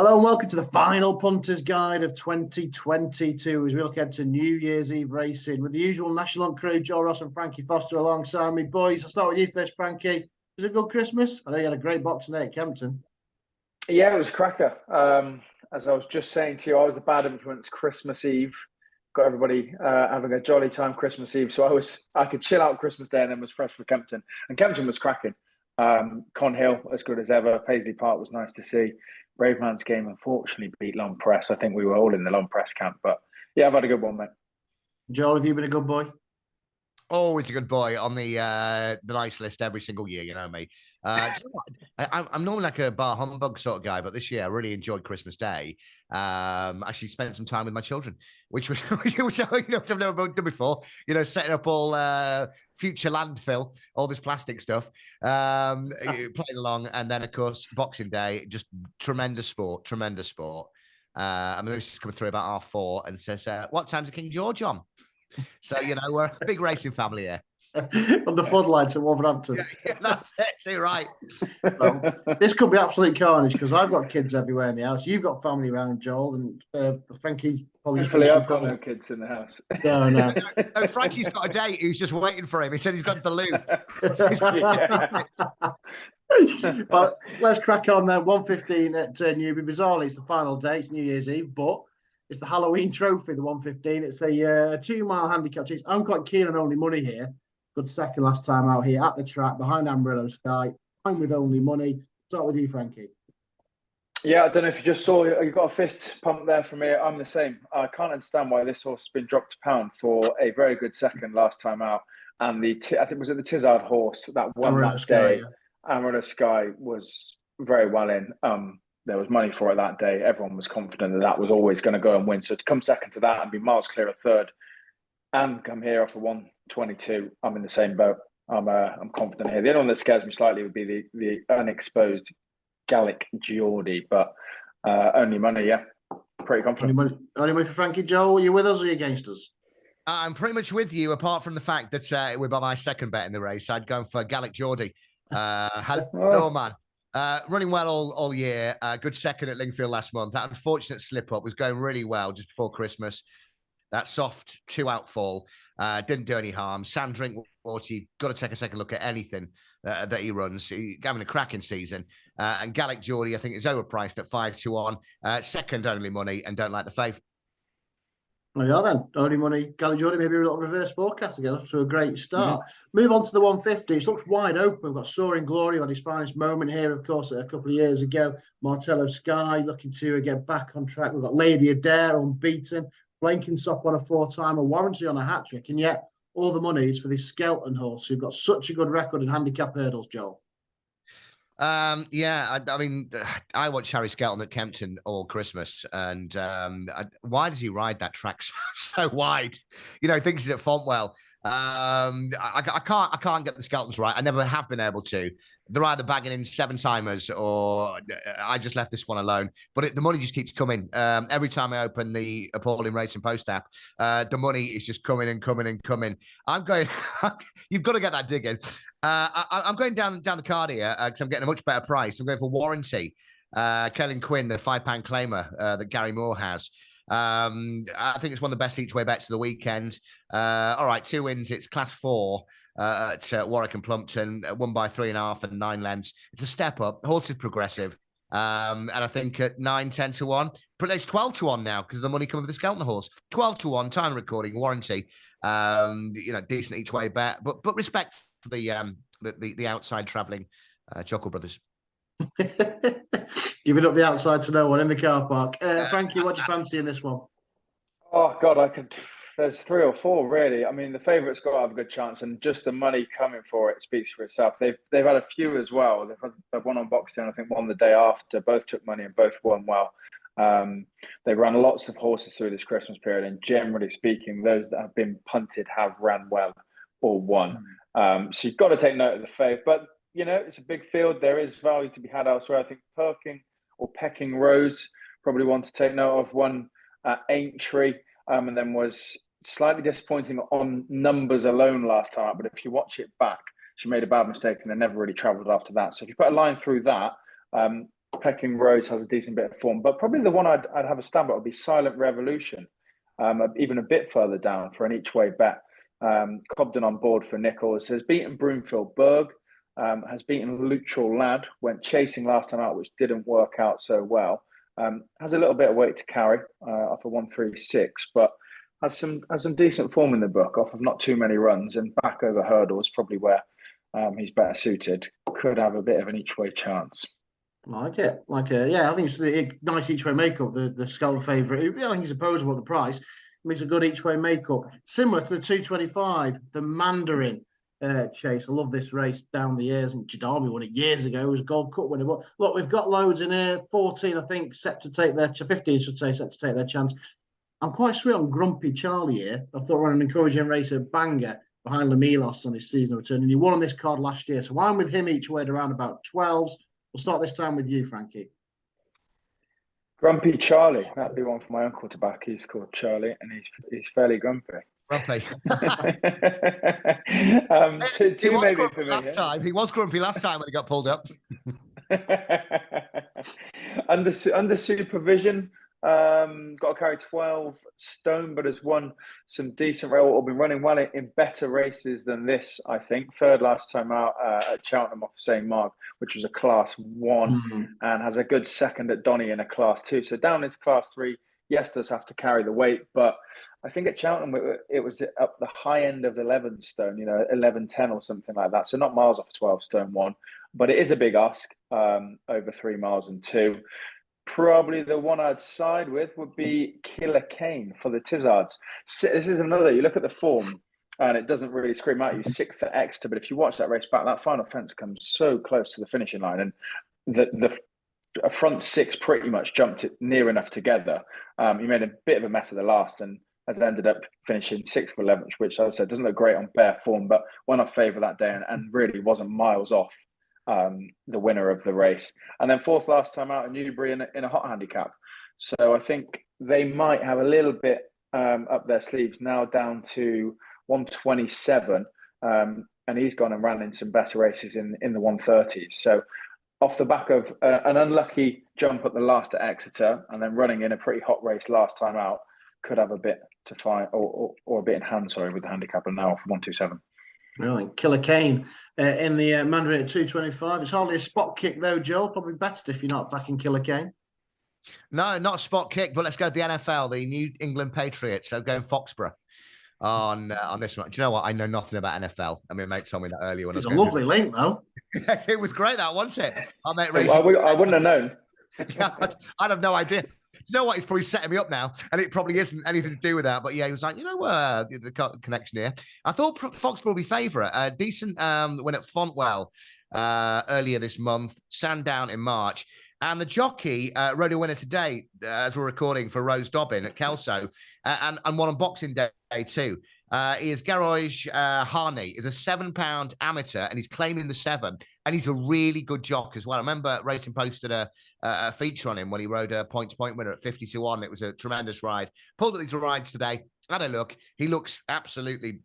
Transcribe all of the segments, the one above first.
Hello and welcome to the final Punters Guide of 2022 as we look ahead to New Year's Eve racing with the usual National Hunt crew, Joe Ross and Frankie Foster alongside me. Boys, I'll start with you first, Frankie. Was it a good Christmas? I know you had a great Boxing Day at Kempton. Yeah, it was a cracker. As I was just saying to you, I was the bad influence Christmas Eve. Got everybody having a jolly time Christmas Eve. So I could chill out Christmas Day and then was fresh for Kempton. And Kempton was cracking. Con Hill, as good as ever. Paisley Park was nice to see. Brave Man's Game unfortunately beat Long Press. I think we were all in the Long Press camp. But yeah, I've had a good one, mate. Joel, have you been a good boy? Always a good boy on the nice list every single year, you know me. You know I'm normally like a bar humbug sort of guy, but this year I really enjoyed Christmas Day. Actually spent some time with my children, which I've never done before. You know, setting up all future landfill, all this plastic stuff, playing along, and then of course Boxing Day, just tremendous sport. I mean, this is coming through about 4:30 and says, "What time's the King George on?" So, you know, we're a big racing family here. On the floodlights at Wolverhampton. Yeah, that's it, too right. Well, this could be absolute carnage because I've got kids everywhere in the house. You've got family around, Joel, and Frankie probably. Hopefully, I've got no kids in the house. No. No, Frankie's got a date who's just waiting for him. He said he's gone to the loo. Well, let's crack on then. 1:15 at Newbury. Bizarrely, it's the final day. It's New Year's Eve, but it's the Halloween trophy, the 1:15. It's a 2-mile handicap chase. I'm quite keen on only money here. Good second last time out here at the track behind Amarillo Sky. I'm with only money. Start with you, Frankie. Yeah, I don't know if you just saw, you got a fist pump there from me. I'm the same. I can't understand why this horse has been dropped a pound for a very good second last time out. And I think was it the Tizard horse that won Amarillo that Sky, day? yeah. Amarillo Sky was very well in. There was money for it that day. Everyone was confident that was always going to go and win. So to come second to that and be miles clear of third, and come here off a 122, I'm in the same boat. I'm confident here. The only one that scares me slightly would be the unexposed Gallic Geordie, but only money, yeah. Pretty confident. Only money for Frankie. Joel, are you with us or are you against us? I'm pretty much with you, apart from the fact that we're by my second bet in the race. I'd go for Gallic Geordie. Hello, man. Running well all year. Good second at Lingfield last month. That unfortunate slip up was going really well just before Christmas. That soft 2-out fall didn't do any harm. Sand drink water. You've got to take a second look at anything that he runs. He's having a cracking season. And Gallic Geordie, I think, is overpriced at 5-1. Second only money, and don't like the fave. Well, yeah, then. Only money. Gallic Geordie, maybe a little reverse forecast again after a great start. Move on to the 150. It looks wide open. We've got Soaring Glory on his finest moment here, of course, a couple of years ago. Martello Sky looking to get back on track. We've got Lady Adair unbeaten. Blenkinsop on a 4-timer. Warranty on a hat-trick. And yet, all the money is for this Skelton horse who've got such a good record in handicap hurdles, Joel. Yeah, I mean, I watched Harry Skelton at Kempton all Christmas, and why does he ride that track so wide? You know, he thinks he's at Fontwell. I can't get the Skeltons right. I never have been able to. They're either bagging in 7-timers or I just left this one alone. But the money just keeps coming. Every time I open the Appalling Racing Post app, the money is just coming and coming and coming. I'm going, you've got to get that digging. I'm going down the card here because I'm getting a much better price. I'm going for Warranty. Kellen Quinn, the £5 claimer that Gary Moore has. I think it's one of the best each way bets of the weekend. All right, 2 wins. It's class 4 at Warwick and Plumpton, won by 3.5 and 9 lengths. It's a step up. Horse is progressive. And I think at 9-10-1, but it's 12-1 now because of the money coming for the Skelton horse. 12-1, time recording, Warranty. You know, decent each way bet, but respect for the outside travelling Chuckle Brothers. Giving up the outside to no one in the car park. Frankie, what do you fancy in this one? Oh, God, there's 3 or 4, really. I mean, the favourite's got to have a good chance, and just the money coming for it speaks for itself. They've had a few as well. They've won on Boxing, I think one the day after. Both took money and both won well. They've run lots of horses through this Christmas period, and generally speaking, those that have been punted have ran well or won. So you've got to take note of the fave. But, you know, it's a big field. There is value to be had elsewhere. I think Pecking Rose, probably one to take note of. One Aintree, and then was slightly disappointing on numbers alone last time. But if you watch it back, she made a bad mistake and then never really travelled after that. So if you put a line through that, Pecking Rose has a decent bit of form, but probably the one I'd have a stab at would be Silent Revolution, even a bit further down for an each way bet. Cobden on board for Nichols, has beaten Broomfield Berg, has beaten Luchel Lad, went chasing last time out, which didn't work out so well. Has a little bit of weight to carry off a 136, but has some decent form in the book off of not too many runs, and back over hurdles probably where he's better suited. Could have a bit of an each way chance. Like it, yeah. I think it's a nice each way makeup. The Skelton favourite. I think he's opposable at the price. Makes a good each way makeup, similar to the 225, the Mandarin chase. I love this race down the years. And Jadami won it years ago. It was a Gold Cup winner. But look, we've got loads in here. 14, I think, set to take their 15, should say, set to take their chance. I'm quite sweet on Grumpy Charlie here. I thought we're an encouraging race, a banger behind Lamilos on his season return, and he won on this card last year. So I'm with him each way at around about 12s. We'll start this time with you, Frankie. Grumpy Charlie. That'd be one for my uncle to back. He's called Charlie, and he's fairly grumpy. Grumpy. Two maybe for me. Last time he was grumpy last time when he got pulled up. Under supervision. Got to carry 12 stone, but has won some decent rail or been running well in better races than this, I think. Third last time out at Cheltenham off St. Mark, which was a class 1, and has a good second at Donny in a class 2. So down into class 3, yes, does have to carry the weight, but I think at Cheltenham it was up the high end of 11 stone, 11.10 or something like that. So not miles off 12 stone 1, but it is a big ask, over 3 miles and 2. Probably the one I'd side with would be Killer Kane for the Tizzards. This is another, you look at the form and it doesn't really scream out you 6th at Exeter, but if you watch that race back, that final fence comes so close to the finishing line, and the front 6 pretty much jumped it near enough together. He made a bit of a mess of the last and has ended up finishing 6th for 11th, which, as I said, doesn't look great on bare form, but went off favour that day and really wasn't miles off the winner of the race. And then 4th last time out in Newbury in a hot handicap. So I think they might have a little bit up their sleeves now, down to 127. And he's gone and ran in some better races in the 130s. So off the back of an unlucky jump at the last at Exeter and then running in a pretty hot race last time out, could have a bit to find or a bit in hand, with the handicap, and now for 127. Really, Killer Kane in the Mandarin at 225. It's hardly a spot kick though, Joel. Probably best if you're not backing Killer Kane. No, not a spot kick, but let's go to the NFL, the New England Patriots. So going Foxborough on this one. Do you know what? I know nothing about NFL. I mean, mate told me that earlier when It's I was a lovely link though. It was great, that, wasn't it? I wouldn't have known. I'd have no idea. You know what? He's probably setting me up now, and it probably isn't anything to do with that. But yeah, he was like, the connection here. I thought Foxborough would be favourite. A decent win at Fontwell earlier this month, Sandown in March. And the jockey rode a winner today, as we're recording, for Rose Dobbin at Kelso, and one on Boxing Day too. He is Garage Harney, is a £7 amateur, and he's claiming the 7, and he's a really good jock as well. I remember Racing posted a feature on him when he rode a point-to-point winner at 50-1. It was a tremendous ride. Pulled at these rides today. Had a look. He looks absolutely.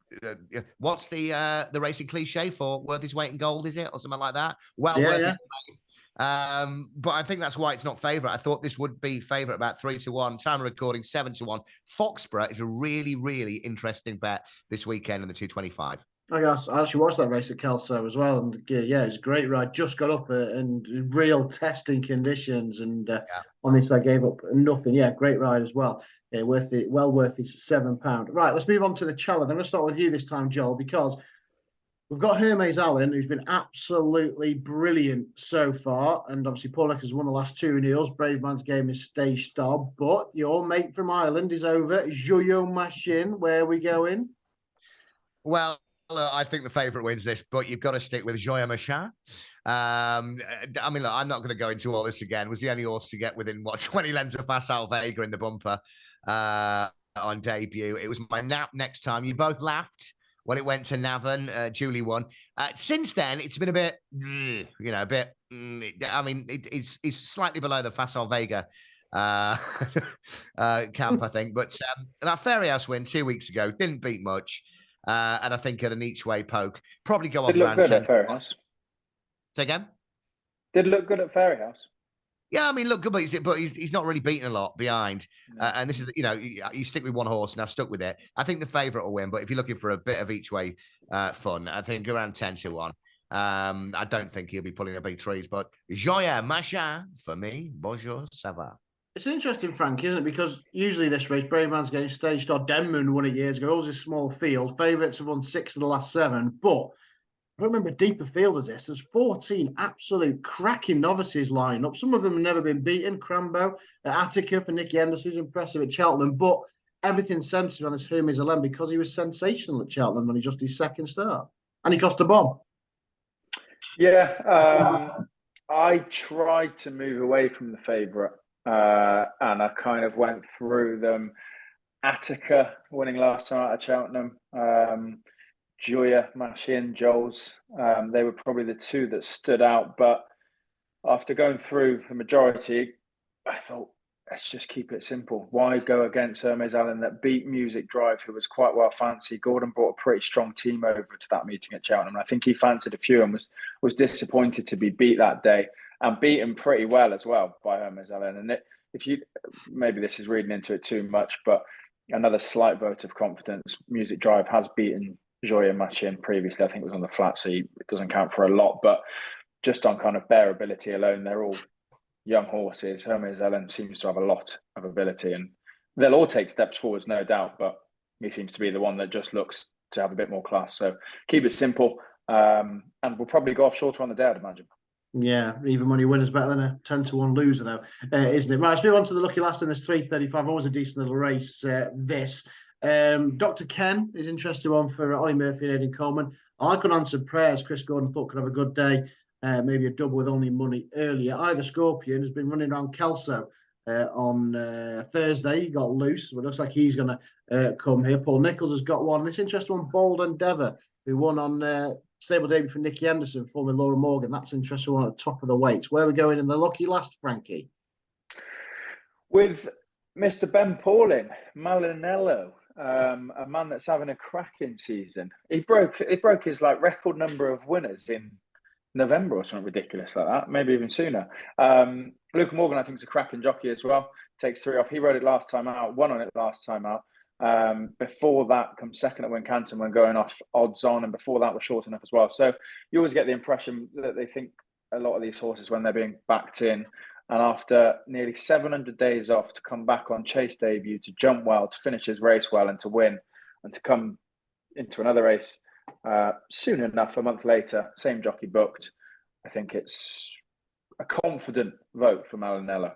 What's the racing cliche for worth his weight in gold? Is it, or something like that? Well, worth his weight. But I think that's why it's not favourite. I thought this would be favourite about 3-1. Time of recording 7-1. Foxborough is a really, really interesting bet this weekend in the 225. I actually watched that race at Kelso as well, and yeah, it's a great ride. Just got up in real testing conditions, and on this I gave up nothing. Yeah, great ride as well. Yeah, worth it. Well worth it. £7. Right, let's move on to the challenge. I'm going to start with you this time, Joel, because we've got Hermes Allen, who's been absolutely brilliant so far. And obviously, Paul Eck has won the last 2 renewals. Brave Man's Game is stage star. But your mate from Ireland is over. Joyo Machin. Where are we going? Well, I think the favourite wins this, but you've got to stick with Joyo Machin. I mean, look, I'm not going to go into all this again. Was the only horse to get within, 20 lengths of Facile Vega in the bumper on debut. It was my nap next time. You both laughed when it went to Navan. Julie won. Since then, it's been a bit, a bit. I mean, it's slightly below the Facile Vega camp, I think. But that Fairy House win 2 weeks ago didn't beat much, and I think at an each way poke probably go off Did look around good 10. at Fairy House. Say again. Did look good at Fairy House. Yeah, I mean, look, but he's not really beaten a lot behind. No. And this is, you stick with one horse, and I've stuck with it. I think the favourite will win, but if you're looking for a bit of each way fun, I think around 10-1. I don't think he'll be pulling a big trees, but Joya Machin for me. Bonjour, ça va. It's interesting, Frank, isn't it? Because usually this race, Brave Man's Game Stage Star, Denman won it years ago. Always a small field. Favourites have won 6 of the last 7, but I remember deeper field as this. There's 14 absolute cracking novices lined up. Some of them have never been beaten. Crambo at Attica for Nicky Henderson, who's impressive at Cheltenham. But everything centred on this Hermes Alem because he was sensational at Cheltenham when he just his second start. And he cost a bomb. Yeah. I tried to move away from the favourite. And I kind of went through them. Attica winning last time out of Cheltenham. Julia, Machin, Joel's. They were probably the two that stood out. But after going through the majority, I thought, let's just keep it simple. Why go against Hermes Allen that beat Music Drive, who was quite well fancied? Gordon brought a pretty strong team over to that meeting at Cheltenham. And I think he fancied a few and was disappointed to be beat that day and beaten pretty well as well by Hermes Allen. And maybe this is reading into it too much, but another slight vote of confidence. Music Drive has beaten Joya Machin previously. I think it was on the flat, so it doesn't count for a lot. But just on kind of bearability alone, they're all young horses. Hermes Allen seems to have a lot of ability, and they'll all take steps forwards, no doubt. But he seems to be the one that just looks to have a bit more class. So keep it simple, and we'll probably go off shorter on the day, I'd imagine. Yeah, even money winner's better than a 10-1 loser, though, isn't it? Right, let's move on to the lucky last in this 3:35. Always a decent little race. Dr. Ken is interested one for Ollie Murphy and Aidan Coleman. I could answer prayers. Chris Gordon thought could have a good day. Maybe a double with only money earlier. Either Scorpion has been running around Kelso on Thursday. He got loose, but it looks like he's going to come here. Paul Nichols has got one. This interesting one, Bold Endeavour, who won on stable debut for Nicky Henderson, former Laura Morgan. That's an interesting one at the top of the weights. Where are we going in the lucky last, Frankie? With Mr. Ben Pauling, Malinello, a man that's having a cracking season. He broke his record number of winners in November or something ridiculous like that, maybe even sooner. Luke Morgan, I think, is a cracking jockey as well. Takes 3 off. He rode it last time out, won on it last time out. Before that, comes second at Wincanton when going off odds on, and before that was short enough as well. So you always get the impression that they think a lot of these horses, when they're being backed in, and after nearly 700 days off, to come back on chase debut, to jump well, to finish his race well, and to win, and to come into another race soon enough, a month later, same jockey booked. I think it's a confident vote for Malinello.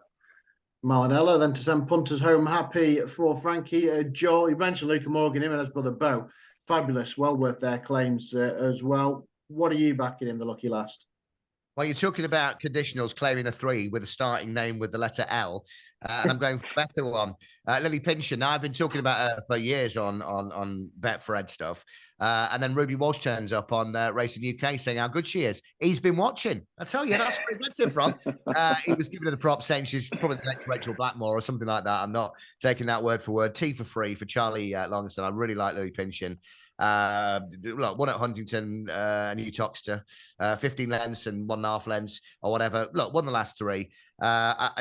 Malinello, then to send punters home happy for Frankie. Joe, you mentioned Luca Morgan, him and his brother Bo. Fabulous, well worth their claims as well. What are you backing in the lucky last? Well, you're talking about conditionals claiming a 3 with a starting name with the letter L. And I'm going for a better one. Lily Pincher. Now, I've been talking about her for years on Betfred stuff. And then Ruby Walsh turns up on Racing UK saying how good she is. He's been watching. I tell you, that's where he gets it from. He was giving her the prop saying she's probably the next Rachel Blackmore or something like that. I'm not taking that word for word. T for free for Charlie Longston. I really like Lily Pincher. Look, one at Huntington, New Toxter, 15 lengths and 1.5 lengths or whatever. Look, won the last 3.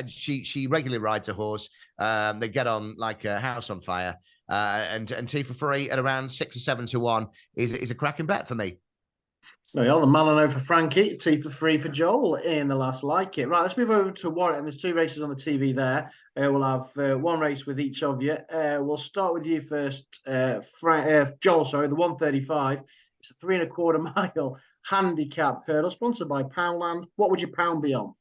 She regularly rides a horse. They get on like a house on fire. And T for free at around 6 or 7 to 1 is a cracking bet for me. There you are, the Malino for Frankie, T for free for Joel in the last like it. Right, let's move over to Warwick, and there's 2 races on the TV there. We'll have 1 race with each of you. We'll start with you first, Joel, sorry, the 135. It's a 3 1/4 mile handicap hurdle sponsored by Poundland. What would your pound be on?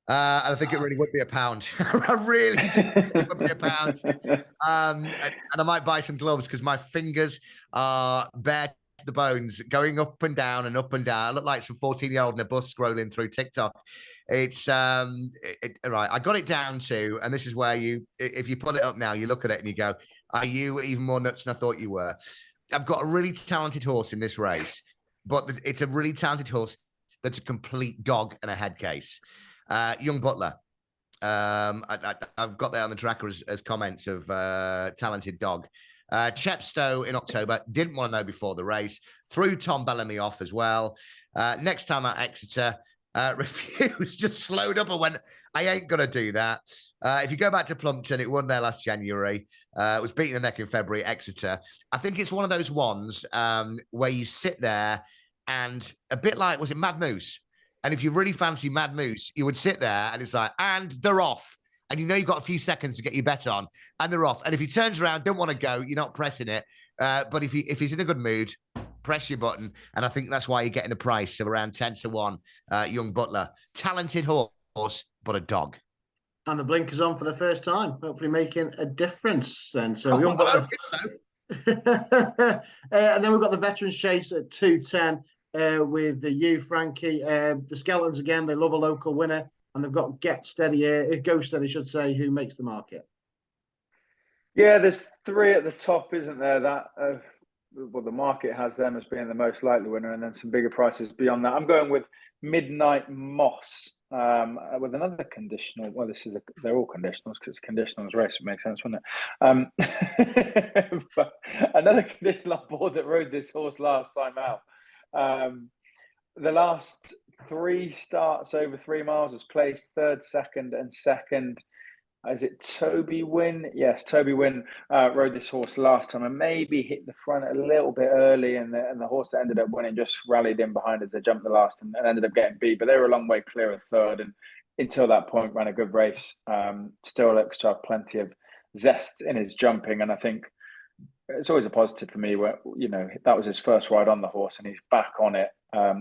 I think it really would be a pound. I really think it would be a pound. And I might buy some gloves because my fingers are bare to the bones, going up and down and up and down. I look like some 14-year-old in a bus scrolling through TikTok. It's right. I got it down to, and this is where if you put it up now, you look at it and you go, are you even more nuts than I thought you were? I've got a really talented horse in this race, but it's a really talented horse that's a complete dog and a head case. Young Butler. I've got there on the tracker as comments of talented dog. Chepstow in October, didn't want to know before the race. Threw Tom Bellamy off as well. Next time at Exeter, refused, just slowed up and went, I ain't going to do that. If you go back to Plumpton, it won there last January. It was beaten a neck in February, Exeter. I think it's one of those ones where you sit there and a bit like, was it Mad Moose? And if you really fancy Mad Moose, you would sit there and it's like, and they're off. And you know you've got a few seconds to get your bet on, and they're off. And if he turns around, don't want to go, you're not pressing it. But if he's in a good mood, press your button. And I think that's why you're getting a price of around 10-1. Young Butler, talented horse, but a dog. And the blinkers on for the first time, hopefully making a difference. And so, Young Butler. And then we've got the Veterans Chase at 210 with the Frankie. The Skeletons again. They love a local winner. And they've got Go Steady, should say, who makes the market. Yeah, there's 3 at the top, isn't there? That well, the market has them as being the most likely winner, and then some bigger prices beyond that. I'm going with Midnight Moss with another conditional. Well, they're all conditionals because it's a conditionals race. It makes sense, wouldn't it? But another conditional on board that rode this horse last time out. The last 3 starts over 3 miles has placed third, second, and second. Is it Toby Wynn? Yes, Toby Wynn rode this horse last time and maybe hit the front a little bit early, and the horse that ended up winning just rallied in behind as they jumped the last and ended up getting beat. But they were a long way clear of third, and until that point ran a good race. Still looks to have plenty of zest in his jumping, and I think it's always a positive for me where, that was his first ride on the horse and he's back on it.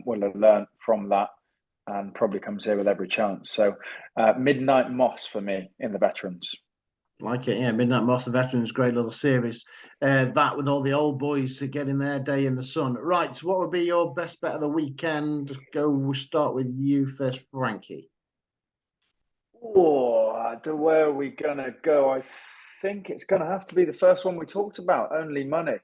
Will have learned from that and probably comes here with every chance. So Midnight Moss for me in the Veterans. Like it, yeah. Midnight Moss, the Veterans, great little series. That with all the old boys getting their day in the sun. Right, so what would be your best bet of the weekend? We'll start with you first, Frankie. Where are we going to go? I think it's going to have to be the first one we talked about, Only Money.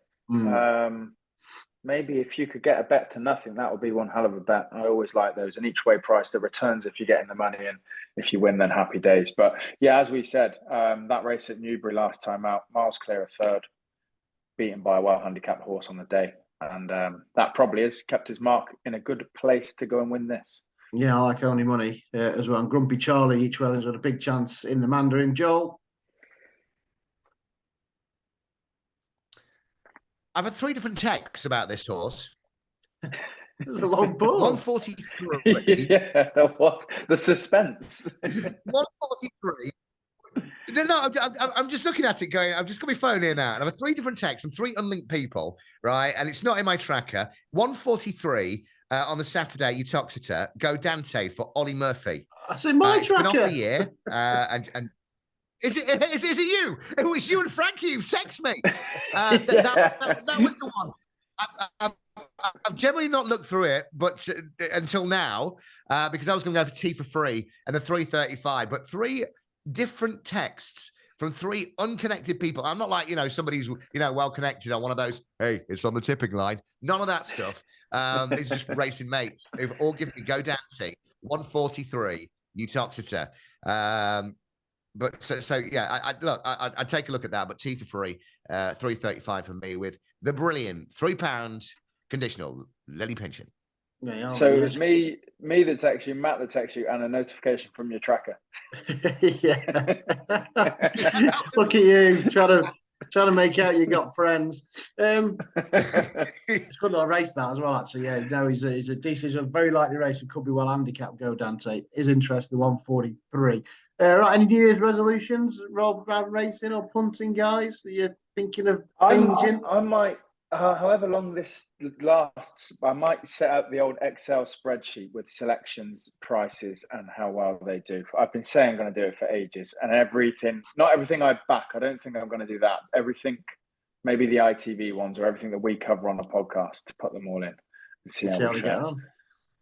Maybe if you could get a bet to nothing, that would be one hell of a bet. I always like those. And each way price, the returns if you're getting the money, and if you win, then happy days. But yeah, as we said, that race at Newbury last time out, miles clear of third, beaten by a well-handicapped horse on the day. And that probably has kept his mark in a good place to go and win this. Yeah, I like Only Money as well. And Grumpy Charlie, each Welling's got a big chance in the Mandarin. Joel? I've had 3 different texts about this horse. It was a long pause. 143. Yeah, what's the suspense? 143. No, I'm just looking at it going, I've just got my phone here now. And I've had 3 different texts from 3 unlinked people, right? And it's not in my tracker. 143 on the Saturday, Utoxeter, Go Dante for Ollie Murphy. That's in my tracker. It's been off a year. And Is it you? It was you and Frankie who texted me. That was the one. I've generally not looked through it, but until now, because I was going to go for T for free and the 335, but 3 different texts from 3 unconnected people. I'm not like, somebody who's, well connected on one of those, hey, it's on the tipping line. None of that stuff. It's just racing mates who've all given me Go Dante, 143, Utoxeter. But so yeah, I'd take a look at that. But T for free, 335 for me with the brilliant £3 conditional Lily Pension. Yeah, so it was me that texted you, Matt that texted you, and a notification from your tracker. Yeah. Look at you trying to make out you got friends. It's a good little race that as well, actually. Yeah, he's a decent, he's a very likely race. It could be well handicapped. Go Dante is interested. 143. Right, any New Year's resolutions, Rolf, about racing or punting, guys? Are you thinking of changing? I might, however long this lasts, I might set up the old Excel spreadsheet with selections, prices, and how well they do. I've been saying I'm going to do it for ages, and not everything I back. I don't think I'm going to do that. Everything, maybe the ITV ones or everything that we cover on the podcast, to put them all in and see how we get on.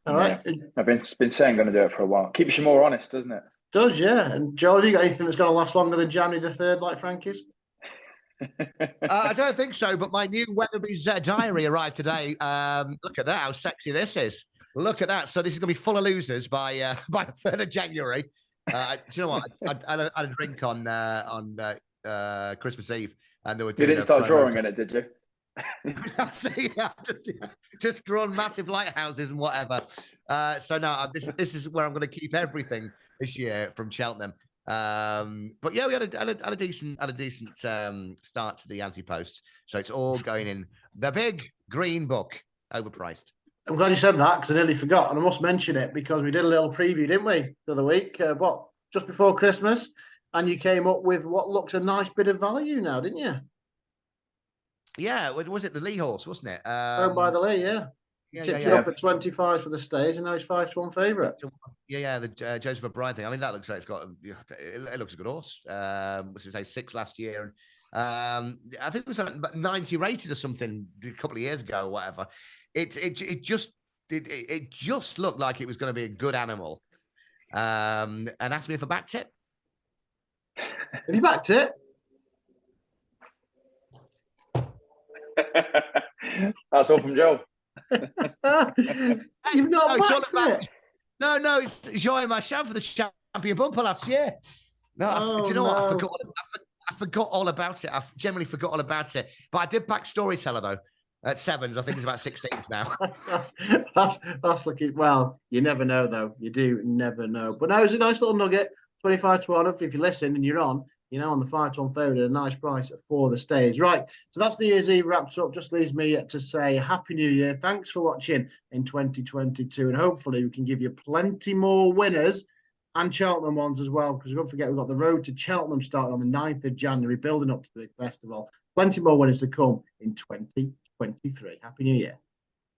All right. I've been saying I'm going to do it for a while. Keeps you more honest, doesn't it? Does, yeah. And Joel, have you got anything that's going to last longer than January the 3rd, like Frankie's? I don't think so, but my new Weatherby's diary arrived today. Look at that, how sexy this is. Look at that. So this is going to be full of losers by the 3rd of January. Do you know what? I had a drink on Christmas Eve, and they were doing. You didn't start drawing in it, did you? Just drawn massive lighthouses and whatever. So no, this is where I'm going to keep everything this year from Cheltenham. But yeah, we had a decent start to the anti-posts. So it's all going in the big green book, overpriced. I'm glad you said that because I nearly forgot, and I must mention it because we did a little preview, didn't we, the other week? Just before Christmas, and you came up with what looked a nice bit of value now, didn't you? Yeah, was it the Lee horse, wasn't it? Owned by the Lee, yeah. Tipped it up at 25 for the stays, and now he's 5-1 favourite. Yeah, the Joseph O'Brien thing. I mean, that looks like it's got. It looks a good horse. Was it 6 last year? And I think it was about 90 rated or something a couple of years ago, or whatever. It just looked like it was going to be a good animal. And asked me if I backed it. Have you backed it? That's all from Joe. You've not backed it. No, it's Joey Marchand for the champion bumper last year. No, do you know what? I forgot all about it. I generally forgot all about it. But I did back Storyteller though at 7s. I think it's about 16s now. that's looking well. You never know though. You do never know. But no, it's a nice little nugget. 25-1. Hopefully, if you listen and you're on, on the 5-1 favourite at a nice price for the stage. Right. So that's New Year's Eve wrapped up. Just leaves me to say Happy New Year. Thanks for watching in 2022. And hopefully we can give you plenty more winners and Cheltenham ones as well. Because don't forget, we've got the road to Cheltenham starting on the 9th of January, building up to the big festival. Plenty more winners to come in 2023. Happy New Year.